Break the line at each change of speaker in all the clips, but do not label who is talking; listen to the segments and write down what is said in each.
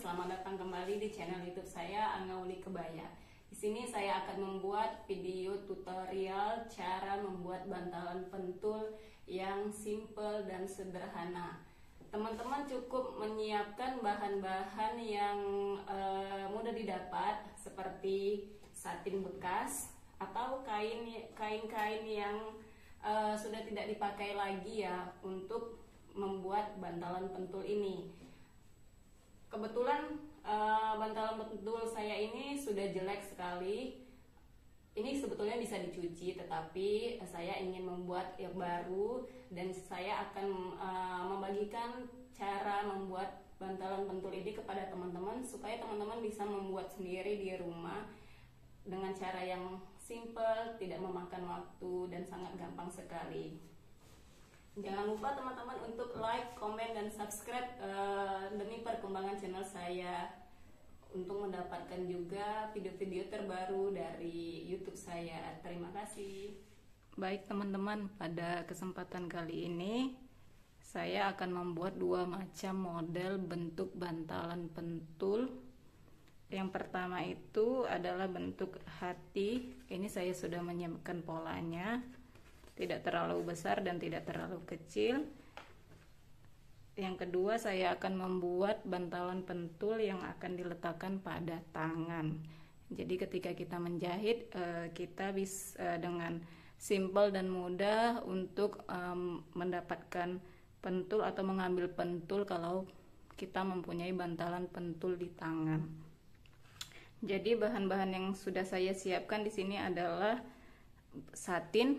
selamat datang kembali di channel YouTube saya Angga Uli Kebaya. Di sini saya akan membuat video tutorial cara membuat bantalan pentul yang simple dan sederhana. Teman-teman cukup menyiapkan bahan-bahan yang mudah didapat seperti satin bekas atau kain-kain yang sudah tidak dipakai lagi ya untuk membuat bantalan pentul ini. Kebetulan bantalan pentul saya ini sudah jelek sekali. Ini sebetulnya bisa dicuci, tetapi saya ingin membuat yang baru dan saya akan membagikan cara membuat bantalan pentul ini kepada teman-teman supaya teman-teman bisa membuat sendiri di rumah dengan cara yang simple, tidak memakan waktu dan sangat gampang sekali. Jangan lupa teman-teman untuk like, komen, dan subscribe demi perkembangan channel saya untuk mendapatkan juga video-video terbaru dari YouTube saya. Terima kasih. Baik teman-teman, pada kesempatan kali ini saya akan membuat dua macam model bentuk bantalan pentul. Yang pertama itu adalah bentuk hati. Ini saya sudah menyiapkan polanya, tidak terlalu besar dan tidak terlalu kecil. Yang kedua, saya akan membuat bantalan pentul yang akan diletakkan pada tangan. Jadi ketika kita menjahit, kita bisa dengan simple dan mudah untuk mendapatkan pentul atau mengambil pentul kalau kita mempunyai bantalan pentul di tangan. Jadi bahan-bahan yang sudah saya siapkan di sini adalah satin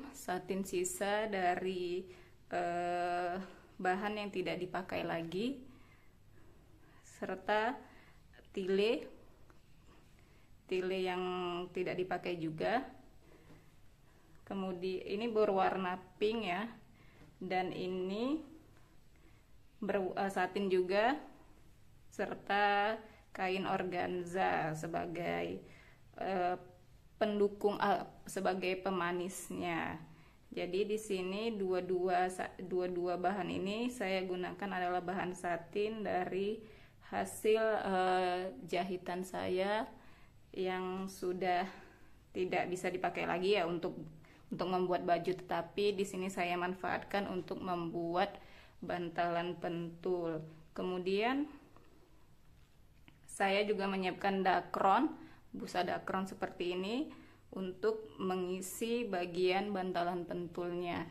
sisa dari bahan yang tidak dipakai lagi, serta tile yang tidak dipakai juga. Kemudian ini berwarna pink ya, dan ini satin juga, serta kain organza sebagai pendukung, sebagai pemanisnya. Jadi di sini dua bahan ini saya gunakan adalah bahan satin dari hasil jahitan saya yang sudah tidak bisa dipakai lagi ya untuk membuat baju, tetapi di sini saya manfaatkan untuk membuat bantalan pentul. Kemudian saya juga menyiapkan dakron, busa dakron seperti ini untuk mengisi bagian bantalan pentulnya,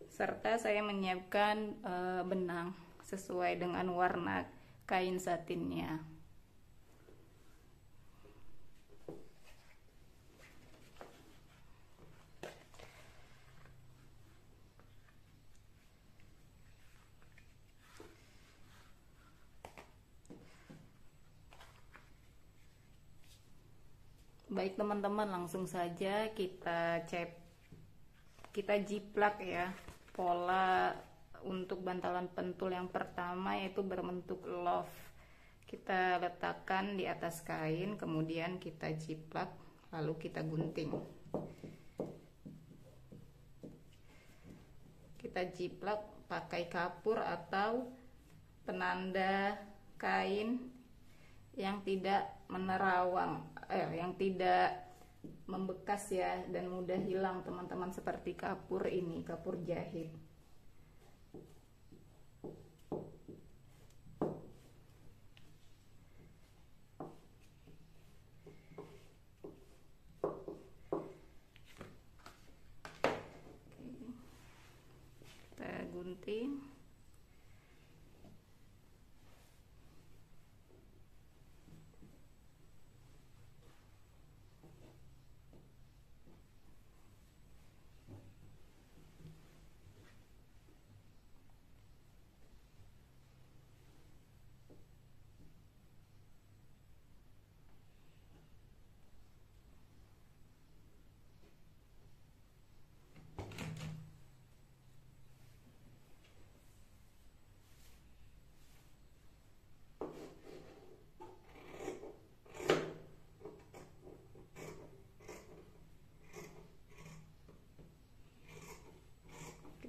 serta saya menyiapkan benang sesuai dengan warna kain satinnya. Baik teman-teman, langsung saja kita jiplak ya pola untuk bantalan pentul yang pertama, yaitu berbentuk love. Kita letakkan di atas kain, kemudian kita jiplak, lalu kita gunting. Kita jiplak pakai kapur atau penanda kain yang tidak menerawang, yang tidak membekas ya, dan mudah hilang teman-teman, seperti kapur ini, kapur jahit. Kita gunting.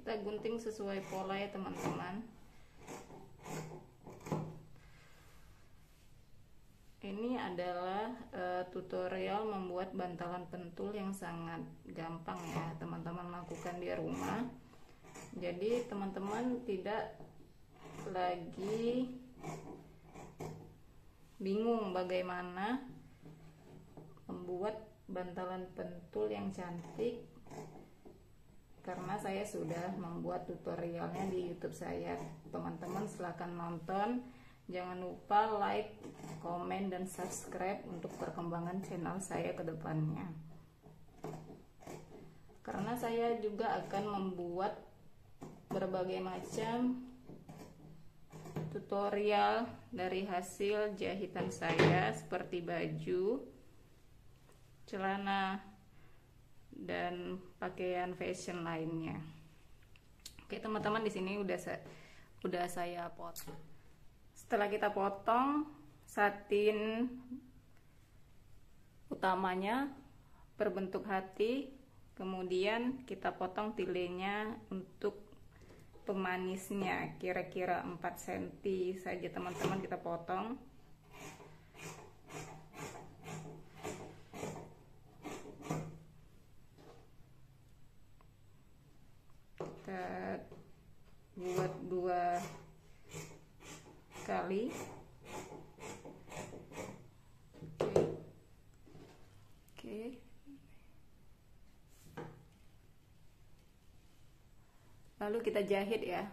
Kita gunting sesuai pola ya teman-teman.
bantalan pentul yang sangat gampang ya teman-teman lakukan di rumah. Jadi teman-teman tidak lagi bingung bagaimana membuat bantalan pentul yang cantik, karena saya sudah membuat tutorialnya di YouTube saya. Teman-teman silahkan nonton. Jangan lupa like, komen, dan subscribe untuk perkembangan channel saya ke depannya. Karena saya juga akan membuat berbagai macam tutorial dari hasil jahitan saya, seperti baju, celana, dan pakaian fashion lainnya. Oke teman-teman, di sini udah saya potong. Setelah kita potong satin utamanya berbentuk hati, kemudian kita potong tilenya untuk pemanisnya kira-kira 4 cm saja teman-teman kita potong. Kita buat 2 kali. Oke. Lalu kita jahit ya.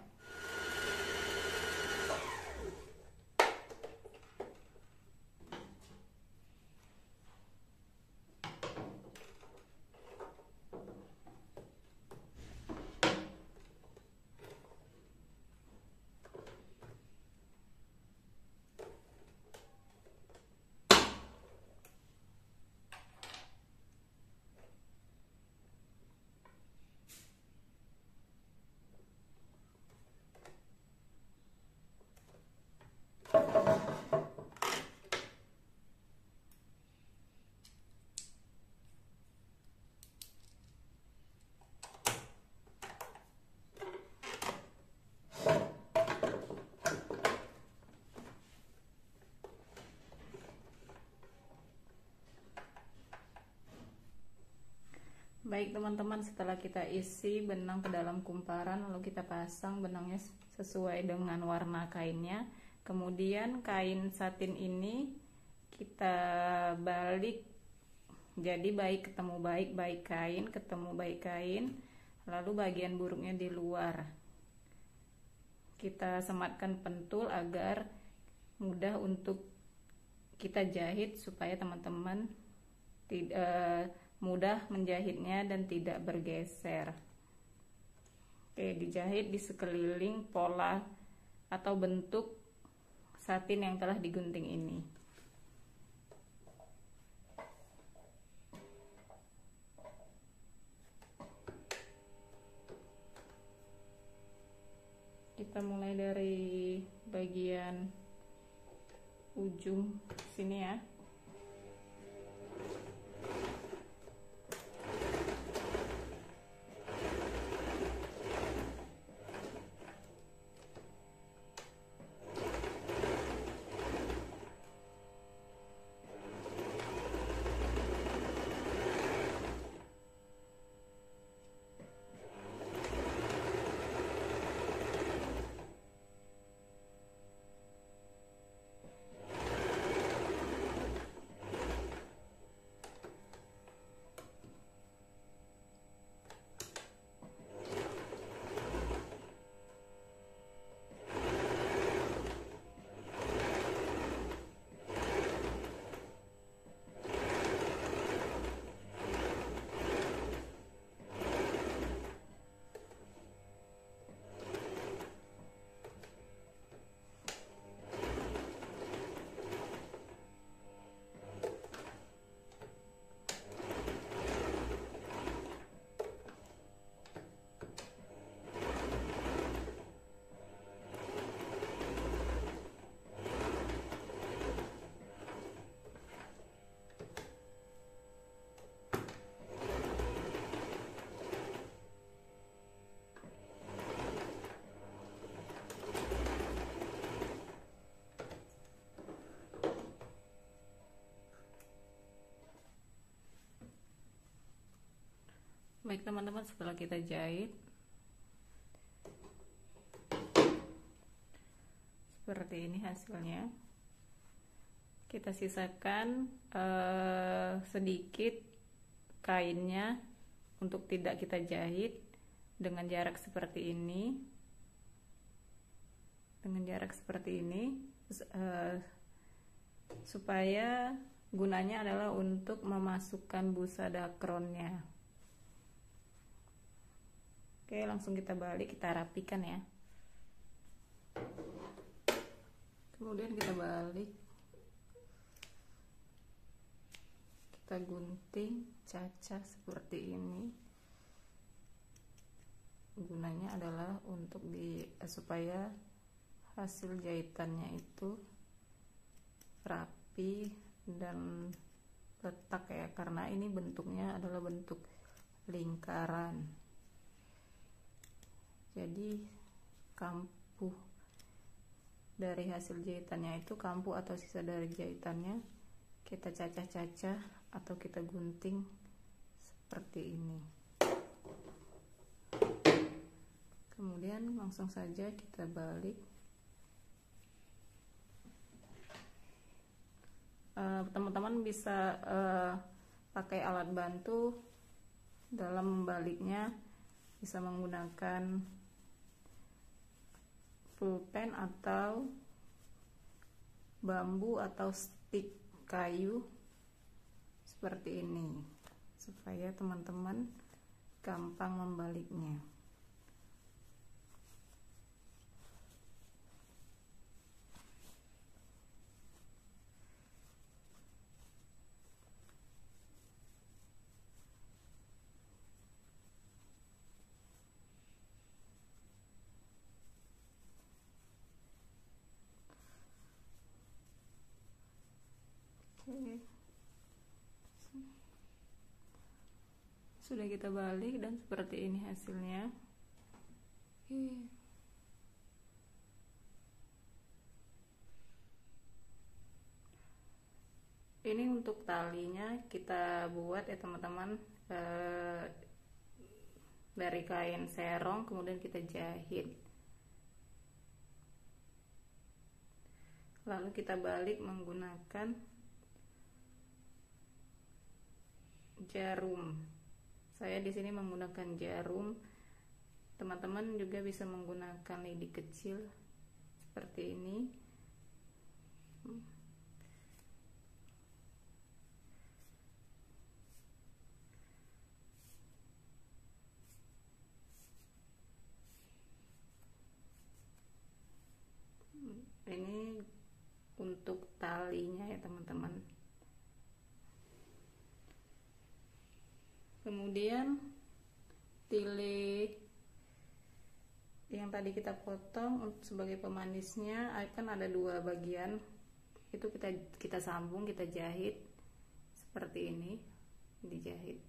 Baik teman-teman, setelah kita isi benang ke dalam kumparan, lalu kita pasang benangnya sesuai dengan warna kainnya. Kemudian kain satin ini kita balik, jadi baik ketemu baik kain, ketemu baik kain, lalu bagian buruknya di luar. Kita sematkan pentul agar mudah untuk kita jahit, supaya teman-teman tidak mudah menjahitnya dan tidak bergeser. Oke, dijahit di sekeliling pola atau bentuk satin yang telah digunting ini. Kita mulai dari bagian ujung sini ya. Baik teman-teman, setelah kita jahit seperti ini hasilnya. Kita sisakan sedikit kainnya untuk tidak kita jahit dengan jarak seperti ini. Dengan jarak seperti ini supaya gunanya adalah untuk memasukkan busa dakronnya. Oke, langsung kita balik, kita rapikan ya. Kemudian kita balik, kita gunting, cacah seperti ini. Gunanya adalah untuk supaya hasil jahitannya itu rapi dan letak ya, karena ini bentuknya adalah bentuk lingkaran. Jadi kampuh dari hasil jahitannya itu, kampuh atau sisa dari jahitannya, kita cacah-cacah atau kita gunting seperti ini. Kemudian langsung saja kita balik. Teman-teman bisa pakai alat bantu dalam membaliknya, bisa menggunakan pulpen atau bambu atau stik kayu seperti ini, supaya teman-teman gampang membaliknya. Sudah kita balik dan seperti ini hasilnya. Ini untuk talinya kita buat ya teman-teman, dari kain serong, kemudian kita jahit, lalu kita balik menggunakan jarum. Saya di sini menggunakan jarum. Teman-teman juga bisa menggunakan lidi kecil seperti ini. Ini untuk talinya ya teman-teman. Kemudian tali yang tadi kita potong sebagai pemanisnya akan ada dua bagian, itu kita sambung, kita jahit seperti ini, dijahit.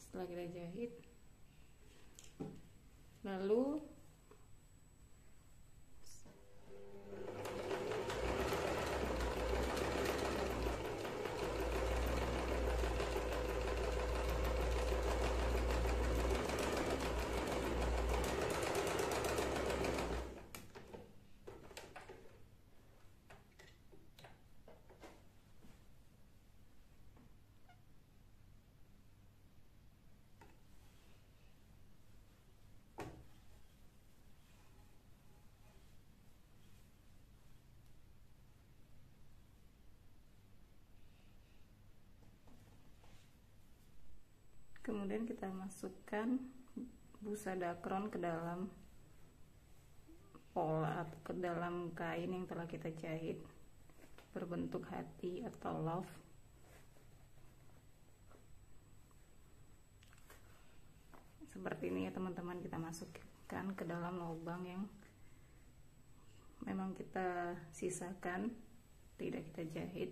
Setelah kita jahit, lalu kemudian kita masukkan busa dakron ke dalam pola atau ke dalam kain yang telah kita jahit berbentuk hati atau love. Seperti ini ya teman-teman, kita masukkan ke dalam lubang yang memang kita sisakan, tidak kita jahit.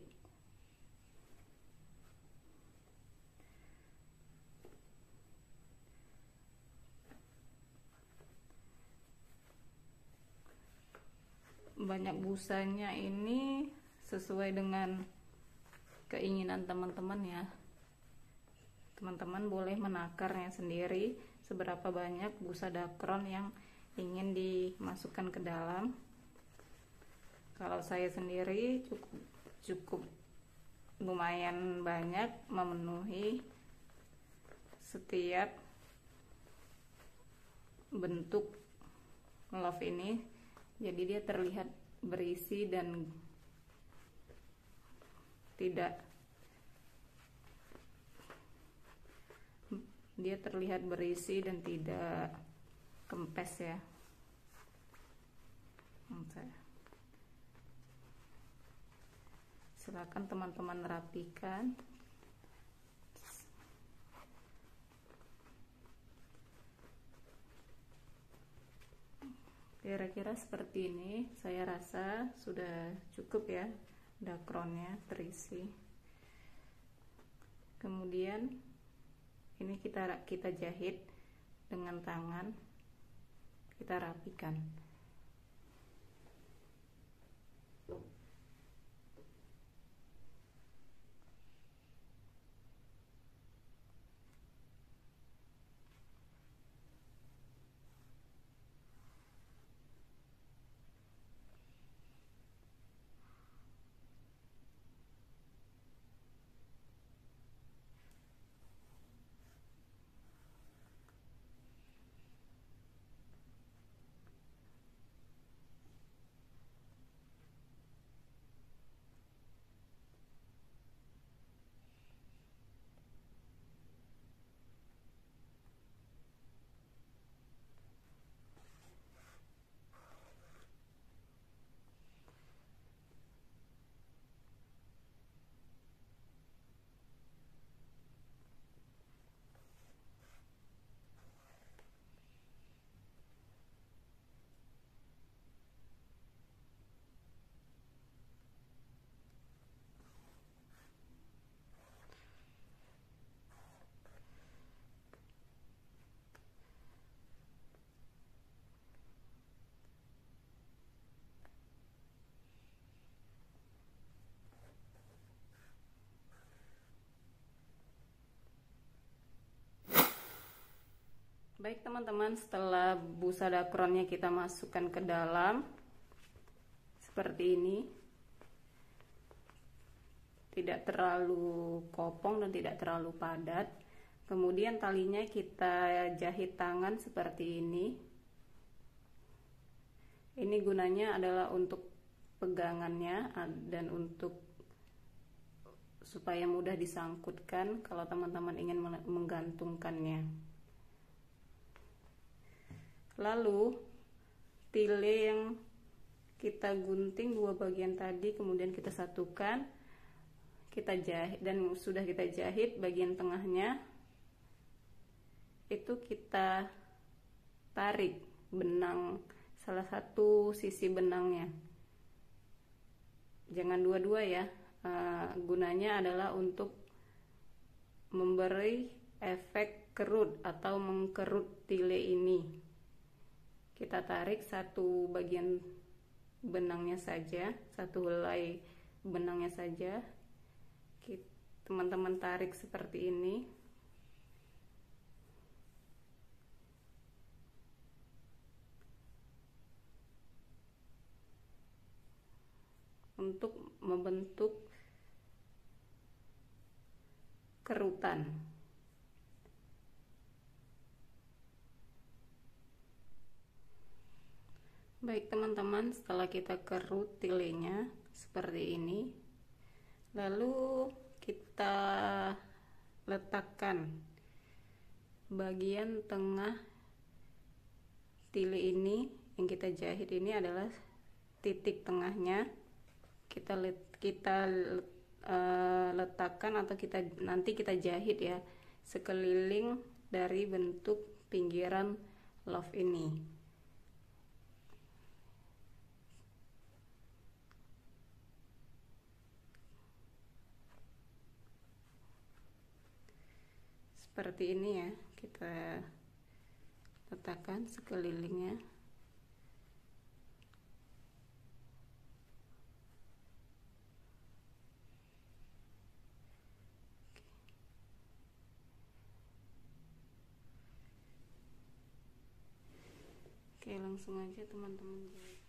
Banyak busanya ini sesuai dengan keinginan teman-teman ya. teman-teman boleh menakarnya sendiri seberapa banyak busa dakron yang ingin dimasukkan ke dalam. Kalau saya sendiri cukup lumayan banyak, memenuhi setiap bentuk love ini, jadi dia terlihat berisi dan tidak kempes ya. Silakan teman-teman rapikan. Kira-kira seperti ini, saya rasa sudah cukup ya dakronnya terisi. Kemudian ini kita jahit dengan tangan, kita rapikan. Baik teman-teman, setelah busa dakronnya kita masukkan ke dalam seperti ini, tidak terlalu kopong dan tidak terlalu padat. Kemudian talinya kita jahit tangan seperti ini. Ini gunanya adalah untuk pegangannya dan untuk supaya mudah disangkutkan kalau teman-teman ingin menggantungkannya. Lalu tile yang kita gunting dua bagian tadi kemudian kita satukan, kita jahit, dan sudah kita jahit bagian tengahnya itu kita tarik benang, salah satu sisi benangnya, jangan dua-dua ya. Gunanya adalah untuk memberi efek kerut atau mengkerut tile ini. Kita tarik satu bagian benangnya saja, satu helai benangnya saja. Teman-teman tarik seperti ini. Untuk membentuk kerutan. Baik teman-teman, setelah kita kerut tilenya seperti ini, lalu kita letakkan bagian tengah tile ini yang kita jahit, ini adalah titik tengahnya. Kita letakkan atau nanti kita jahit ya sekeliling dari bentuk pinggiran love ini. Seperti ini ya, kita letakkan sekelilingnya. langsung aja teman-teman jahit.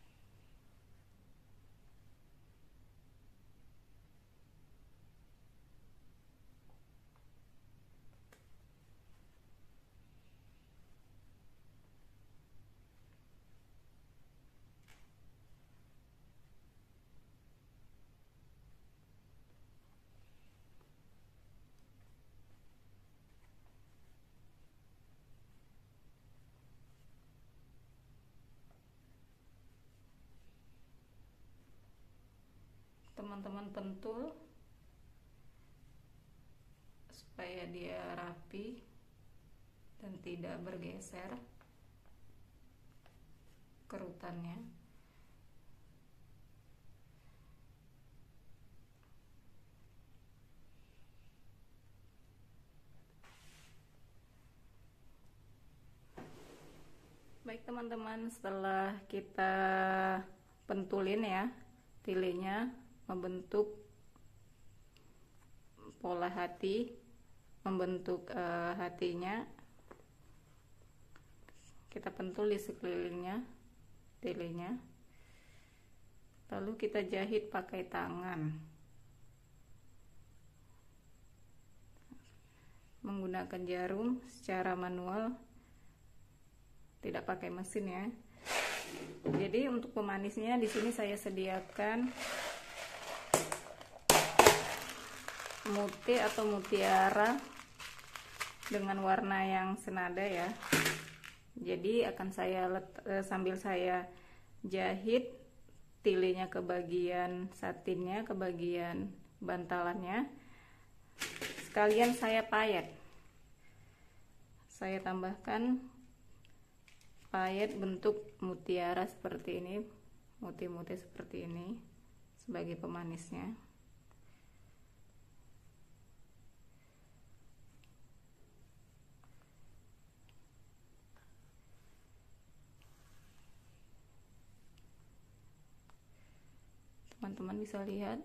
Teman-teman pentul supaya dia rapi dan tidak bergeser kerutannya. Baik teman-teman, setelah kita pentulin ya tilenya, membentuk pola hati, membentuk hatinya, kita pentul di sekelilingnya tilenya, lalu kita jahit pakai tangan menggunakan jarum secara manual, tidak pakai mesin ya. Jadi untuk pemanisnya di sini saya sediakan mute atau mutiara dengan warna yang senada ya. Jadi akan saya sambil saya jahit tilenya ke bagian satinnya, ke bagian bantalannya, sekalian saya payet. Saya tambahkan payet bentuk mutiara seperti ini, muti-muti seperti ini sebagai pemanisnya. Teman-teman bisa lihat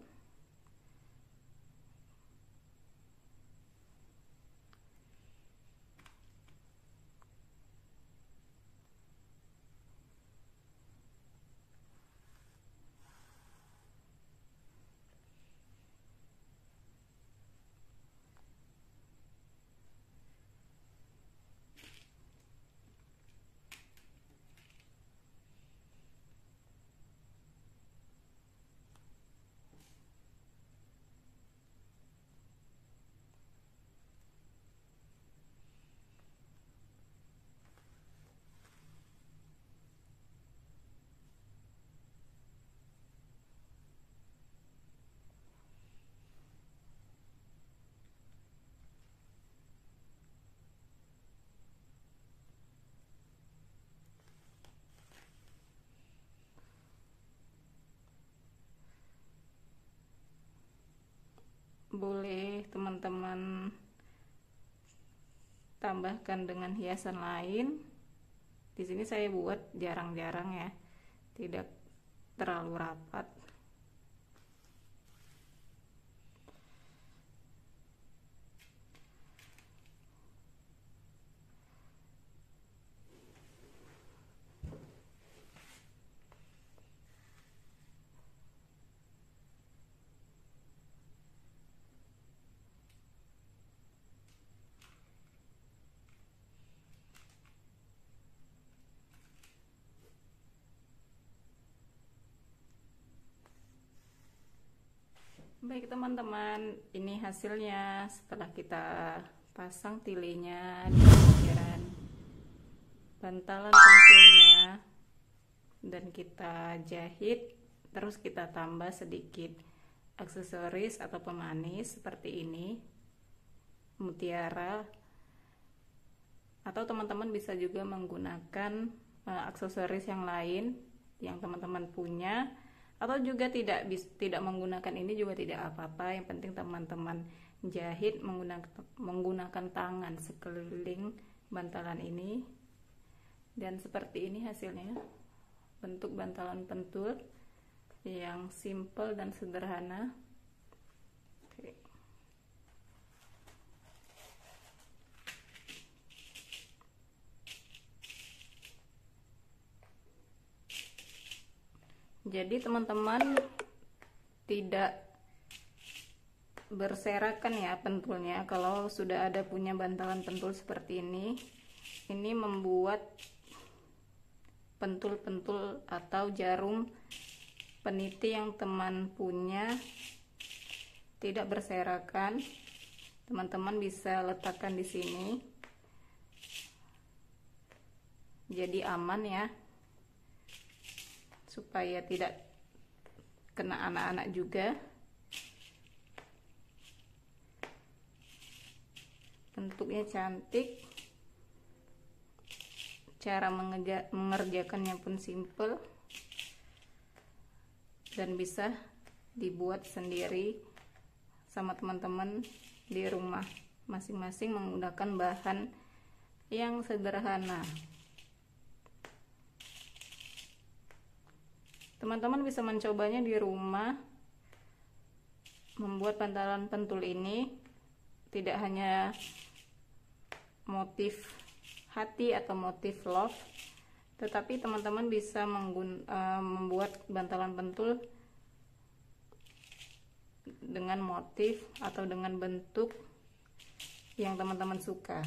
boleh teman-teman tambahkan dengan hiasan lain. Di sini saya buat jarang-jarang ya, tidak terlalu rapat. Baik teman-teman, ini hasilnya setelah kita pasang tilinya di bagian bantalan pentulnya dan kita jahit, terus kita tambah sedikit aksesoris atau pemanis seperti ini, mutiara, atau teman-teman bisa juga menggunakan aksesoris yang lain yang teman-teman punya, atau juga tidak menggunakan ini juga tidak apa-apa. Yang penting teman-teman jahit menggunakan tangan sekeliling bantalan ini, dan seperti ini hasilnya, bentuk bantalan pentul yang simple dan sederhana. Oke. Jadi teman-teman tidak berserakan ya pentulnya kalau sudah ada punya bantalan pentul seperti ini. Ini membuat pentul-pentul atau jarum peniti yang teman punya tidak berserakan. Teman-teman bisa letakkan di sini, jadi aman ya, supaya tidak kena anak-anak juga. Bentuknya cantik, cara mengerjakannya pun simple, dan bisa dibuat sendiri sama teman-teman di rumah masing-masing menggunakan bahan yang sederhana. Teman-teman bisa mencobanya di rumah, membuat bantalan pentul ini. Tidak hanya motif hati atau motif love, tetapi teman-teman bisa membuat bantalan pentul dengan motif atau dengan bentuk yang teman-teman suka,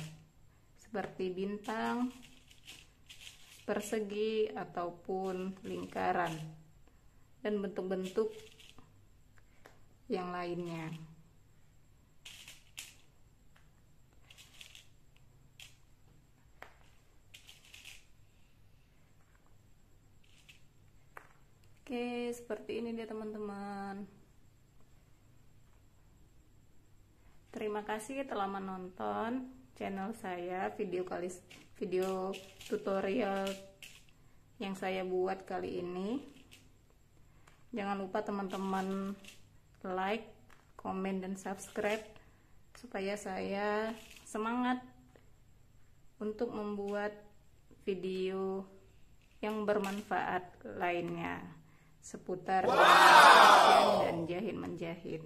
seperti bintang, persegi, ataupun lingkaran, dan bentuk-bentuk yang lainnya. Oke, seperti ini dia teman-teman. Terima kasih telah menonton channel saya, video tutorial yang saya buat kali ini. Jangan lupa teman-teman like, komen, dan subscribe supaya saya semangat untuk membuat video yang bermanfaat lainnya seputar dan jahit menjahit.